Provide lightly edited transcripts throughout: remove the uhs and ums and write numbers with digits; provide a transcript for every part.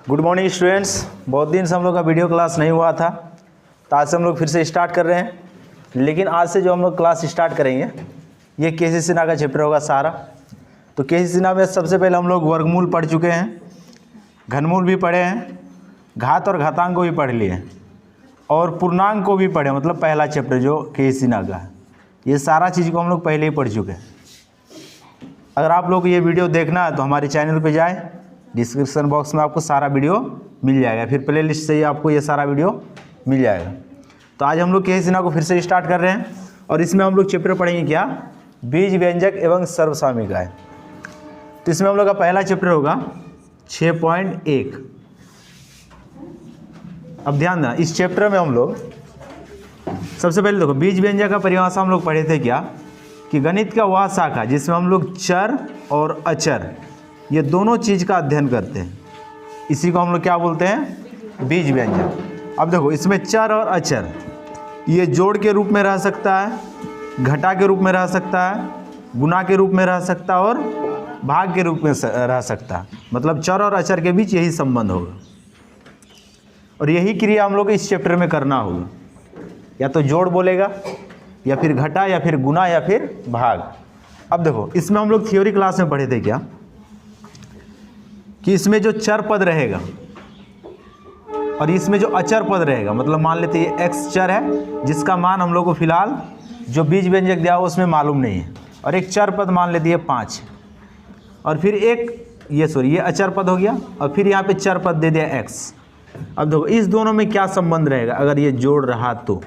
Good morning students. बहुत दिन से हम लोग का वीडियो क्लास नहीं हुआ था, तो आज से हम लोग फिर से स्टार्ट कर रहे हैं। लेकिन आज से जो हम लोग क्लास स्टार्ट करेंगे ये के.सी. सिन्हा का चैप्टर होगा सारा। तो के.सी. सिन्हा में सबसे पहले हम लोग वर्गमूल पढ़ चुके हैं, घनमूल भी पढ़े हैं, घात और घातांक को भी पढ़ लिए और पूर्णांक को भी पढ़े। मतलब पहला चैप्टर जो के.सी. सिन्हा का है, ये सारा चीज़ को हम लोग पहले ही पढ़ चुके हैं। अगर आप लोग को ये वीडियो देखना है तो हमारे चैनल पे जाएं, डिस्क्रिप्शन बॉक्स में आपको सारा वीडियो मिल जाएगा, फिर प्ले लिस्ट से ही आपको ये सारा वीडियो मिल जाएगा। तो आज हम लोग के.सी. सिन्हा को फिर से स्टार्ट कर रहे हैं और इसमें हम लोग चैप्टर पढ़ेंगे क्या, बीज व्यंजक एवं सर्वसामयिकाएँ। तो इसमें हम लोग का पहला चैप्टर होगा 6.1। अब ध्यान देना, इस चैप्टर में हम लोग सबसे पहले देखो बीज व्यंजक का परिभाषा हम लोग पढ़े थे क्या, कि गणित का वह शाखा जिसमें हम लोग चर और अचर ये दोनों चीज़ का अध्ययन करते हैं, इसी को हम लोग क्या बोलते हैं, बीज व्यंजक। अब देखो इसमें चर और अचर ये जोड़ के रूप में रह सकता है, घटा के रूप में रह सकता है, गुना के रूप में रह सकता है और भाग के रूप में रह सकता है। मतलब चर और अचर के बीच यही संबंध होगा और यही क्रिया हम लोग इस चैप्टर में करना होगा। या तो जोड़ बोलेगा या फिर घटा या फिर गुना या फिर भाग। अब देखो इसमें हम लोग थ्योरी क्लास में पढ़े थे क्या, कि इसमें जो चर पद रहेगा और इसमें जो अचर पद रहेगा, मतलब मान लेते ये एक्स चर है जिसका मान हम लोग को फिलहाल जो बीज व्यंजक दिया हुआ उसमें मालूम नहीं है, और एक चर पद मान लेते ये 5 और फिर एक ये अचर पद हो गया और फिर यहाँ पे चर पद दे दिया एक्स। अब देखो इस दोनों में क्या संबंध रहेगा अगर ये जोड़ रहा तो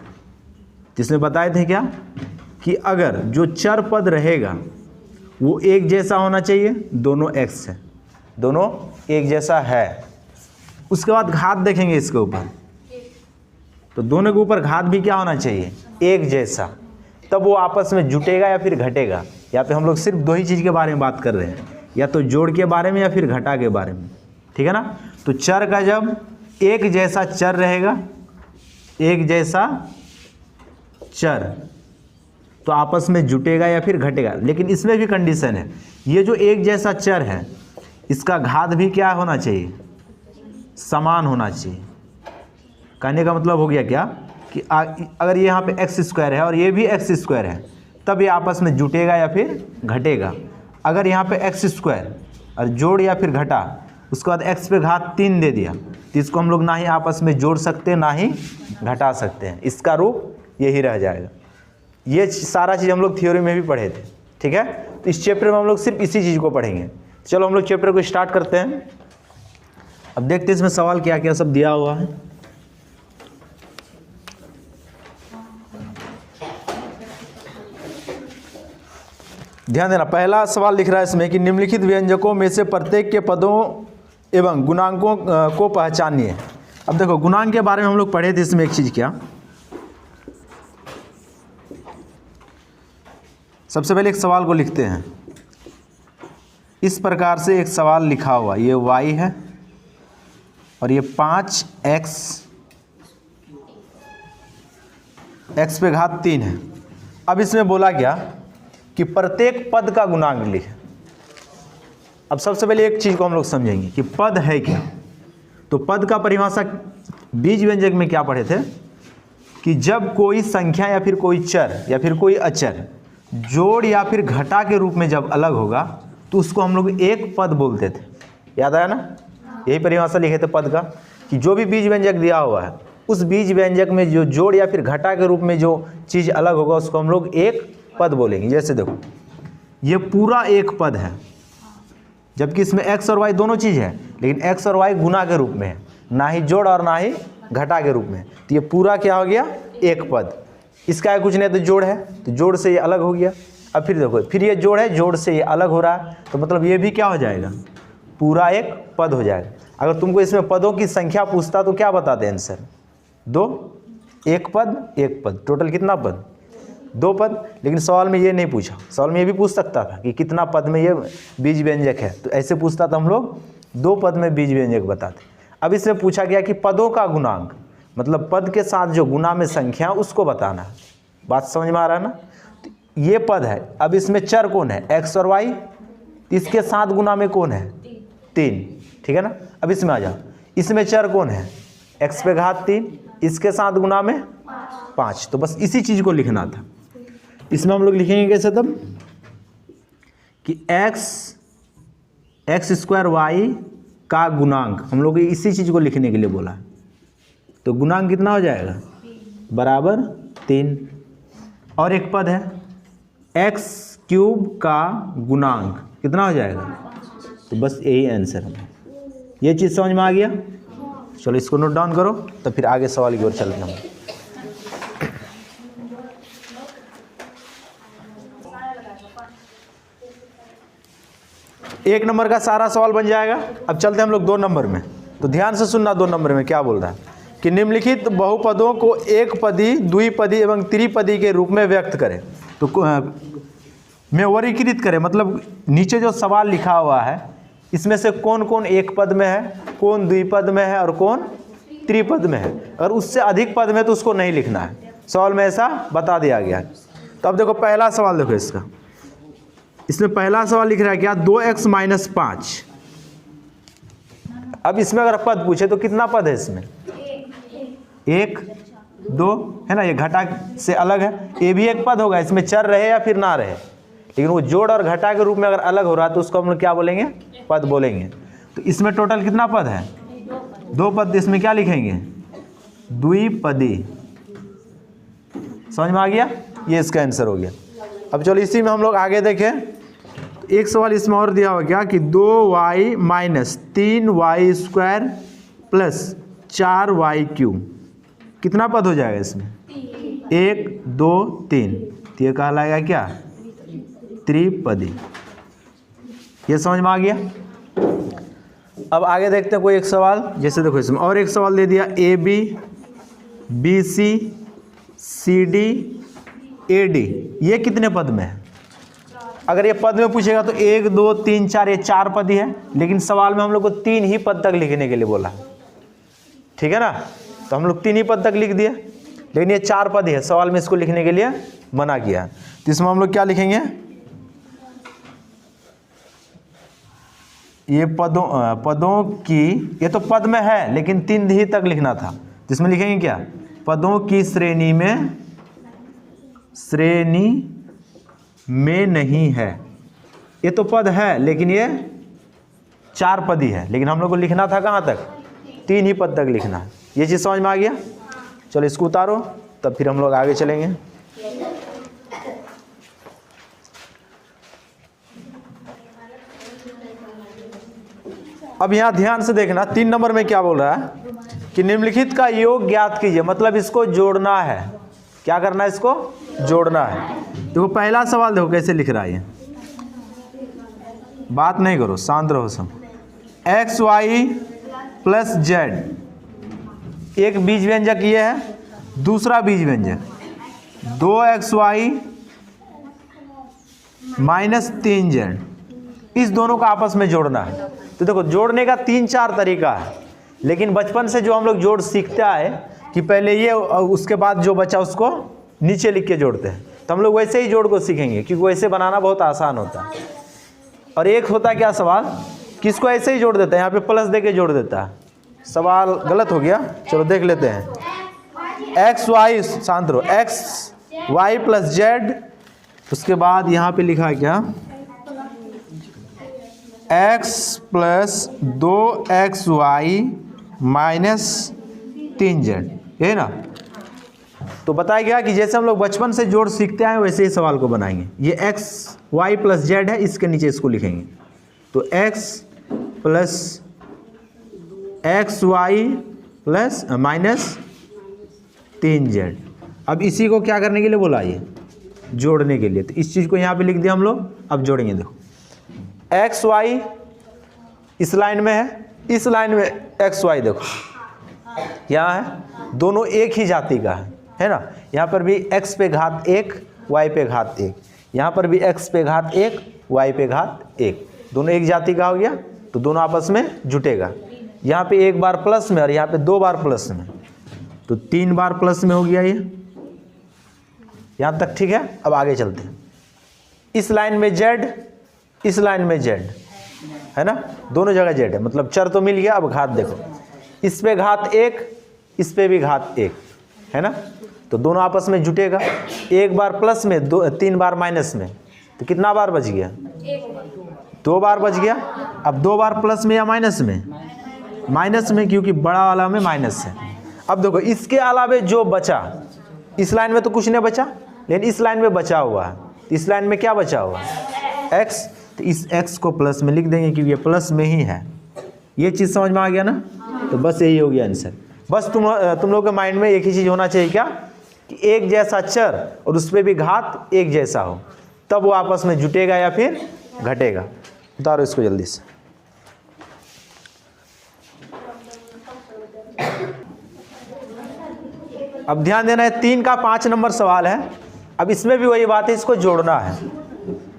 इसमें बताए थे क्या, कि अगर जो चर पद रहेगा वो एक जैसा होना चाहिए, दोनों एक्स है, दोनों एक जैसा है। उसके बाद घात देखेंगे इसके ऊपर, तो दोनों के ऊपर घात भी क्या होना चाहिए, एक जैसा, तब वो आपस में जुटेगा या फिर घटेगा। यहाँ पे हम लोग सिर्फ दो ही चीज़ के बारे में बात कर रहे हैं, या तो जोड़ के बारे में या फिर घटा के बारे में, ठीक है ना। तो चर का जब एक जैसा चर रहेगा, एक जैसा चर, तो आपस में जुटेगा या फिर घटेगा। लेकिन इसमें भी कंडीशन है, ये जो एक जैसा चर है इसका घात भी क्या होना चाहिए, समान होना चाहिए। कहने का मतलब हो गया क्या, कि अगर ये यहाँ पे एक्स स्क्वायर है और ये भी एक्स स्क्वायर है तब ये आपस में जुटेगा या फिर घटेगा। अगर यहाँ पे एक्स स्क्वायर और जोड़ या फिर घटा, उसके बाद एक्स पे घात 3 दे दिया, तो इसको हम लोग ना ही आपस में जोड़ सकते ना ही घटा सकते हैं, इसका रूप यही रह जाएगा। ये सारा चीज़ हम लोग थ्योरी में भी पढ़े थे, ठीक है। तो इस चैप्टर में हम लोग सिर्फ इसी चीज़ को पढ़ेंगे। चलो हम लोग चैप्टर को स्टार्ट करते हैं। अब देखते हैं इसमें सवाल क्या क्या सब दिया हुआ है। ध्यान देना, पहला सवाल लिख रहा है इसमें कि निम्नलिखित व्यंजकों में से प्रत्येक के पदों एवं गुणांकों को पहचानिए। अब देखो गुणांक के बारे में हम लोग पढ़े थे, इसमें एक चीज़ क्या, सबसे पहले एक सवाल को लिखते हैं। इस प्रकार से एक सवाल लिखा हुआ, ये y है और ये 5x, x पे घात 3 है। अब इसमें बोला गया कि प्रत्येक पद का गुणांक लिखें। अब सबसे पहले एक चीज़ को हम लोग समझेंगे कि पद है क्या। तो पद का परिभाषा बीज व्यंजक में क्या पढ़े थे, कि जब कोई संख्या या फिर कोई चर या फिर कोई अचर जोड़ या फिर घटा के रूप में जब अलग होगा तो उसको हम लोग एक पद बोलते थे। याद आया ना, यही परिभाषा लिखे थे पद का, कि जो भी बीज व्यंजक दिया हुआ है उस बीज व्यंजक में जो जोड़ या फिर घटा के रूप में जो चीज़ अलग होगा उसको हम लोग एक पद बोलेंगे। जैसे देखो ये पूरा एक पद है, जबकि इसमें x और y दोनों चीज़ है, लेकिन x और y गुना के रूप में है, ना ही जोड़ और ना ही घटा के रूप में। तो ये पूरा क्या हो गया, एक पद। इसका कुछ नहीं तो जोड़ है, तो जोड़ से ये अलग हो गया। अब फिर देखो, फिर ये जोड़ है, जोड़ से ये अलग हो रहा है, तो मतलब ये भी क्या हो जाएगा, पूरा एक पद हो जाएगा। अगर तुमको इसमें पदों की संख्या पूछता तो क्या बताते हैं आंसर, 2, एक पद, टोटल कितना पद, 2 पद। लेकिन सवाल में ये नहीं पूछा, सवाल में ये भी पूछ सकता था कि कितना पद में ये बीज व्यंजक है, तो ऐसे पूछता था हम लोग 2 पद में बीज व्यंजक बताते। अब इसमें पूछा गया कि पदों का गुणांक, मतलब पद के साथ जो गुना में संख्या उसको बताना है। बात समझ में आ रहा है ना। तो ये पद है, अब इसमें चर कौन है, एक्स और वाई, इसके 7 गुना में कौन है 3, ठीक है ना। अब इसमें आ जाओ, इसमें चर कौन है x पे घात 3, इसके 7 गुना में 5। तो बस इसी चीज़ को लिखना था। इसमें हम लोग लिखेंगे कैसे तब कि x स्क्वायर y का गुणांक, हम लोग इसी चीज़ को लिखने के लिए बोला है। तो गुणांक कितना हो जाएगा बराबर 3, और एक पद है x क्यूब का गुणांक कितना हो जाएगा। तो बस यही आंसर है। ये चीज़ समझ में आ गया। चलो इसको नोट डाउन करो, तो फिर आगे सवाल की ओर चलते हैं। एक नंबर का सारा सवाल बन जाएगा। अब चलते हैं हम लोग 2 नंबर में। तो ध्यान से सुनना, 2 नंबर में क्या बोल रहा है कि निम्नलिखित बहुपदों को एक पदी, द्विपदी एवं त्रिपदी के रूप में व्यक्त करें। तो में वर्गीकृत करें, मतलब नीचे जो सवाल लिखा हुआ है इसमें से कौन कौन एक पद में है, कौन द्विपद में है और कौन त्रिपद में है। अगर उससे अधिक पद में तो उसको नहीं लिखना है, सवाल में ऐसा बता दिया गया है। तो अब देखो पहला सवाल देखो इसका, इसमें पहला सवाल लिख रहा है क्या 2x - 5। अब इसमें अगर पद पूछे तो कितना पद है इसमें 1 2 है ना, ये घटा से अलग है। ये भी एक पद होगा, इसमें चर रहे या फिर ना रहे, लेकिन वो जोड़ और घटा के रूप में अगर अलग हो रहा है तो उसको हम लोग क्या बोलेंगे पद बोलेंगे। तो इसमें टोटल कितना पद है 2 पद। इसमें क्या लिखेंगे द्विपदी। समझ में आ गया, ये इसका आंसर हो गया। अब चलो इसी में हम लोग आगे देखें। एक सवाल इसमें और दिया हुआ क्या कि 2y - 3y² + 4y³ कितना पद हो जाएगा इसमें 1 2 3। तो ये कहलाएगा क्या त्रिपदी। ये समझ में आ गया। अब आगे देखते हैं कोई एक सवाल, जैसे देखो इसमें और एक सवाल दे दिया AB BC CD AD, ये कितने पद में है। अगर ये पद में पूछेगा तो 1 2 3 4, ये 4 पद ही है, लेकिन सवाल में हम लोग को 3 ही पद तक लिखने के लिए बोला, ठीक है ना। तो हम लोग 3 ही पद तक लिख दिए, लेकिन ये 4 पद ही है, सवाल में इसको लिखने के लिए मना किया। तो इसमें हम लोग क्या लिखेंगे, ये पदों की, ये तो पद में है लेकिन 3 ही तक लिखना था। जिसमें लिखेंगे क्या पदों की श्रेणी में नहीं है। ये तो पद है लेकिन ये 4 पद ही है, लेकिन हम लोग को लिखना था कहाँ तक 3 ही पद तक लिखना है। ये चीज़ समझ में आ गया। चलो इसको उतारो, तब फिर हम लोग आगे चलेंगे। अब यहाँ ध्यान से देखना, 3 नंबर में क्या बोल रहा है कि निम्नलिखित का योग ज्ञात कीजिए, मतलब इसको जोड़ना है। क्या करना है, इसको जोड़ना है। देखो पहला सवाल देखो कैसे लिख रहा है, ये बात नहीं करो, शांत रहो सब। XY + Z, एक बीज व्यंजक ये है, दूसरा बीज व्यंजक 2XY - 3Z, इस दोनों को आपस में जोड़ना है। तो देखो जोड़ने का 3-4 तरीका है, लेकिन बचपन से जो हम लोग जोड़ सीखते आए कि पहले ये उसके बाद जो बचा उसको नीचे लिख के जोड़ते हैं, तो हम लोग वैसे ही जोड़ को सीखेंगे, क्योंकि वैसे बनाना बहुत आसान होता है। और एक होता है क्या सवाल, किसको ऐसे ही जोड़ देता है, यहाँ पे प्लस दे के जोड़ देता है। सवाल गलत हो गया, चलो देख लेते हैं। XY, शांत रहो, XY + Z, उसके बाद यहाँ पे लिखा है क्या x + 2XY - 3Z, ये ना। तो बताया गया कि जैसे हम लोग बचपन से जोड़ सीखते हैं वैसे ही सवाल को बनाएंगे। ये XY + Z है, इसके नीचे इसको लिखेंगे। तो x + XY - 3Z। अब इसी को क्या करने के लिए बोला, ये जोड़ने के लिए। तो इस चीज़ को यहाँ पे लिख दिया हम लोग। अब जोड़ेंगे, देखो XY इस लाइन में है, इस लाइन में XY देखो यहाँ है, दोनों एक ही जाति का है ना। यहाँ पर भी x पे घात 1 y पे घात 1, यहाँ पर भी x पे घात 1 y पे घात 1, दोनों एक जाति का हो गया। तो दोनों आपस में जुटेगा। यहाँ पे 1 बार प्लस में और यहाँ पे 2 बार प्लस में, तो 3 बार प्लस में हो गया ये। यहाँ तक ठीक है। अब आगे चलते हैं। इस लाइन में Z इस लाइन में जेड है ना, दोनों जगह जेड है, मतलब चर तो मिल गया। अब घात देखो, इस पे घात 1, इस पे भी घात 1 है ना, तो दोनों आपस में जुटेगा। एक बार प्लस में, 3 बार माइनस में, तो कितना बार बच गया? 2 बार बच गया। अब 2 बार प्लस में या माइनस में? माइनस में, क्योंकि बड़ा वाला में माइनस है। अब देखो इसके अलावे जो बचा, इस लाइन में तो कुछ नहीं बचा, लेकिन इस लाइन में बचा हुआ है। इस लाइन में क्या बचा हुआ है? x, तो इस x को प्लस में लिख देंगे क्योंकि ये प्लस में ही है। ये चीज़ समझ में आ गया ना? तो बस यही हो गया आंसर। बस तुम लोग के माइंड में एक ही चीज़ होना चाहिए, क्या कि एक जैसा चर और उस पर भी घात एक जैसा हो, तब वो आपस में जुटेगा या फिर घटेगा। उतारो इसको जल्दी से। अब ध्यान देना है, 3 का 5 नंबर सवाल है। अब इसमें भी वही बात है, इसको जोड़ना है।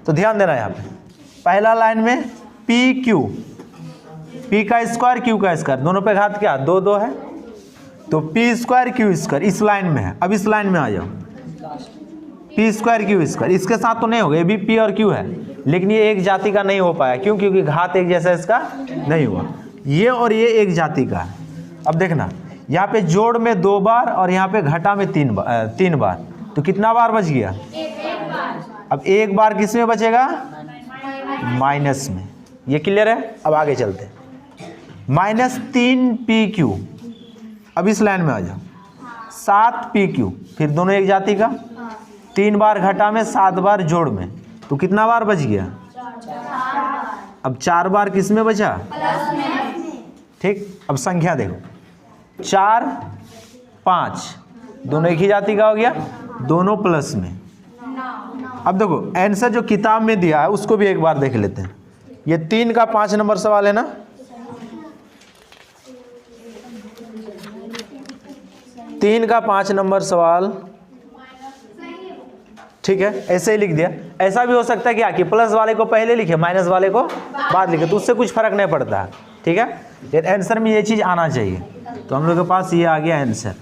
तो ध्यान देना यहाँ पे, पहला लाइन में पी क्यू, पी का स्क्वायर क्यू का स्क्वायर, दोनों पे घात क्या? 2 2 है, तो पी स्क्वायर क्यू स्क्वायर इस लाइन में है। अब इस लाइन में आ जाओ, पी स्क्वायर क्यू स्क्वायर, इसके साथ तो नहीं होगा, ये भी पी और क्यू है, लेकिन ये एक जाति का नहीं हो पाया। क्यों? क्योंकि घात एक जैसा इसका नहीं हुआ। ये और ये एक जाति का है। अब देखना, यहाँ पे जोड़ में 2 बार और यहाँ पे घटा में 3 बार, तो कितना बार बच गया? अब एक बार किस में बचेगा? माइनस में। ये क्लियर है? अब आगे चलते हैं। -3pq, अब इस लाइन में आ जाओ, 7pq, फिर दोनों एक जाति का, 3 बार घटा में 7 बार जोड़ में, तो कितना बार बच गया? अब 4 बार किस में बचा? ठीक। अब संख्या देखो, 4 5, दोनों एक ही जाति का हो गया, दोनों प्लस में। अब देखो आंसर जो किताब में दिया है उसको भी एक बार देख लेते हैं। ये 3 का 5 नंबर सवाल है ना, तीन का 5 नंबर सवाल, ठीक है, ऐसे ही लिख दिया। ऐसा भी हो सकता है क्या कि प्लस वाले को पहले लिखे, माइनस वाले को बाद लिखे, तो उससे कुछ फर्क नहीं पड़ता। ठीक है, लेकिन आंसर में ये चीज़ आना चाहिए। तो हम लोग के पास ये आ गया आंसर।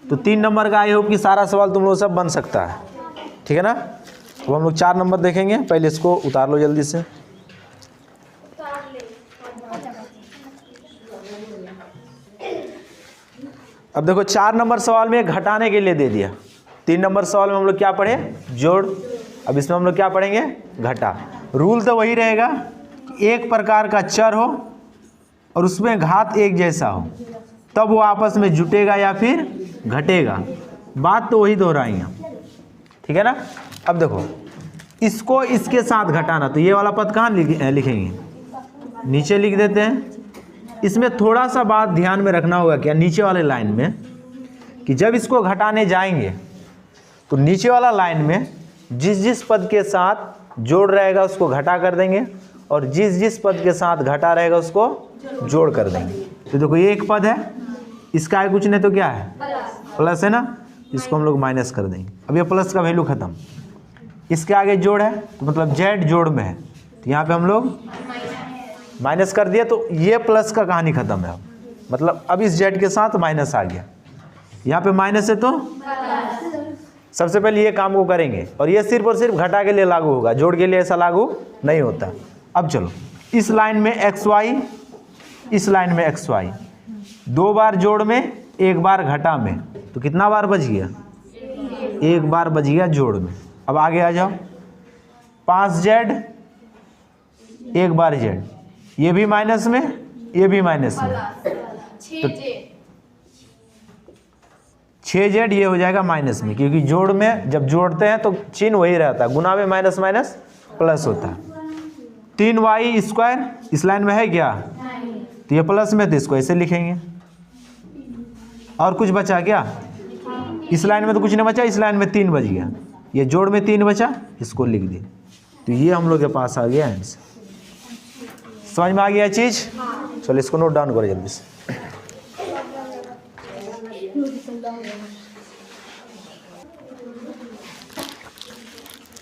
तो 3 नंबर का आई होप कि सारा सवाल तुम लोग सब बन सकता है। ठीक है ना? अब हम लोग 4 नंबर देखेंगे। पहले इसको उतार लो जल्दी से। अब देखो 4 नंबर सवाल में घटाने के लिए दे दिया। 3 नंबर सवाल में हम लोग क्या पढ़े? जोड़। अब इसमें हम लोग क्या पढ़ेंगे? घटा। रूल तो वही रहेगा, एक प्रकार का चर हो और उसमें घात एक जैसा हो, तब वो आपस में जुटेगा या फिर घटेगा। बात तो वही दोहराएंगे। ठीक है ना? अब देखो इसको इसके साथ घटाना, तो ये वाला पद कहाँ लिखेंगे? नीचे लिख देते हैं। इसमें थोड़ा सा बात ध्यान में रखना होगा क्या, नीचे वाले लाइन में, कि जब इसको घटाने जाएंगे तो नीचे वाला लाइन में जिस जिस पद के साथ जोड़ रहेगा उसको घटा कर देंगे, और जिस जिस पद के साथ घटा रहेगा उसको जोड़ कर देंगे। तो देखो ये एक पद है, इसका है कुछ नहीं तो क्या है? प्लस है ना, इसको हम लोग माइनस कर देंगे। अब ये प्लस का वैल्यू खत्म। इसके आगे जोड़ है तो मतलब जेड जोड़ में है, तो यहाँ पे हम लोग माइनस कर दिया, तो ये प्लस का कहानी खत्म है। मतलब अब इस जेड के साथ माइनस आ गया, यहाँ पे माइनस है तो सबसे पहले ये काम को करेंगे, और ये सिर्फ और सिर्फ घटा के लिए लागू होगा, जोड़ के लिए ऐसा लागू नहीं होता। अब चलो इस लाइन में एक्स वाई, इस लाइन में एक्स वाई, 2 बार जोड़ में 1 बार घटा में, तो कितना बार बच गया? 1 बार बच गया जोड़ में। अब आगे आ जाओ, 5 जेड 1 बार जेड, ये भी माइनस में, ये भी माइनस में, तो 6 जेड ये हो जाएगा माइनस में, क्योंकि जोड़ में जब जोड़ते हैं तो चिन्ह वही रहता है, गुना में माइनस माइनस प्लस होता है। 3 वाई स्क्वायर इस लाइन में है क्या? तो ये प्लस में, तो इसको ऐसे लिखेंगे। और कुछ बचा क्या? इस लाइन में तो कुछ नहीं बचा, इस लाइन में 3 बच गया, ये जोड़ में 3 बचा, इसको लिख दिए। तो ये हम लोग के पास आ गया आंसर। समझ में आ गया चीज? चलो इसको नोट डाउन करो जल्दी से।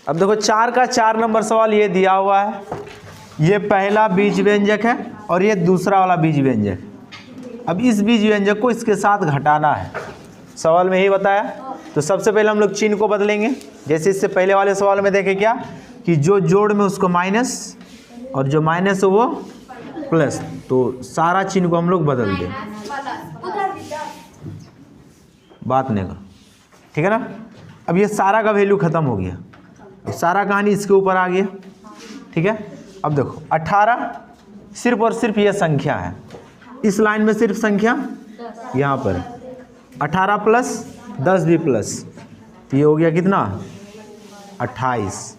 अब देखो 4 का 4 नंबर सवाल ये दिया हुआ है, ये पहला बीज व्यंजक है और ये दूसरा वाला बीज व्यंजक। अब इस बीज व्यंजक को इसके साथ घटाना है, सवाल में ही बताया। तो सबसे पहले हम लोग चिन्ह को बदलेंगे, जैसे इससे पहले वाले सवाल में देखे क्या कि जो जोड़ में उसको माइनस और जो माइनस है वो प्लस, तो सारा चिन्ह को हम लोग बदल दें, बात नहीं करो, ठीक है ना। अब ये सारा का वैल्यू ख़त्म हो गया, सारा कहानी इसके ऊपर आ गया, ठीक है। अब देखो 18 सिर्फ और सिर्फ ये संख्या है, इस लाइन में सिर्फ संख्या यहाँ पर 18 प्लस 10 भी प्लस, तो ये हो गया कितना 28।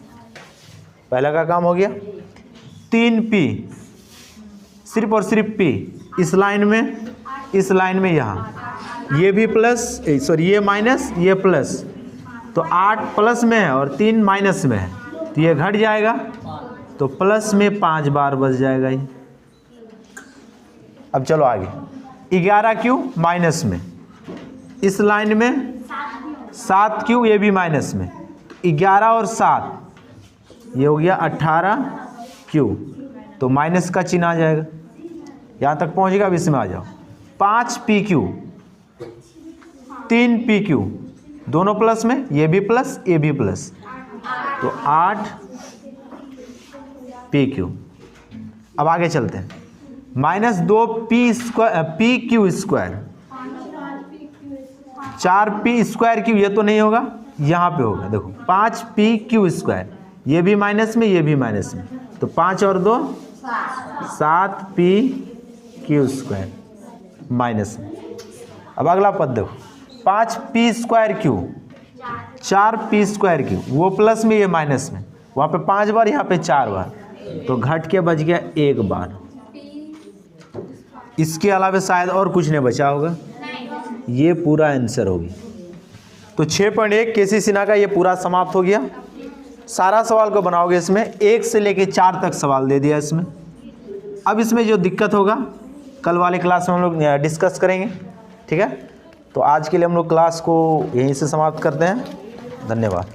पहला का काम हो गया। 3p सिर्फ और सिर्फ p, इस लाइन में यहाँ ये भी प्लस, सॉरी ये माइनस ये प्लस, तो 8 प्लस में है और 3 माइनस में है, तो ये घट जाएगा, तो प्लस में 5 बार बच जाएगा ये। अब चलो आगे, 11q माइनस में, इस लाइन में 7q ये भी माइनस में, 11 और 7 ये हो गया 18q, तो माइनस का चिन्ह आ जाएगा, यहाँ तक पहुँचेगा। अब इसमें आ जाओ, 5pq 3pq दोनों प्लस में, ये भी प्लस ये भी प्लस, तो 8pq। अब आगे चलते हैं, -2pq square, 4p square Q, ये तो नहीं होगा, यहाँ पे होगा, देखो 5pq स्क्वायर, ये भी माइनस में ये भी माइनस में, तो 5 और 2 7pq स्क्वायर माइनस में। अब अगला पद देखो, 5p square Q 4p square Q, वो प्लस में ये माइनस में, वहाँ पे 5 बार यहाँ पे 4 बार, तो घट के बच गया 1 बार। इसके अलावा शायद और कुछ नहीं बचा होगा, ये पूरा आंसर होगी। तो 6.1 केसी सिन्हा का ये पूरा समाप्त हो गया। सारा सवाल को बनाओगे, इसमें 1 से लेके 4 तक सवाल दे दिया इसमें। अब इसमें जो दिक्कत होगा कल वाले क्लास में हम लोग डिस्कस करेंगे, ठीक है। तो आज के लिए हम लोग क्लास को यहीं से समाप्त करते हैं। धन्यवाद।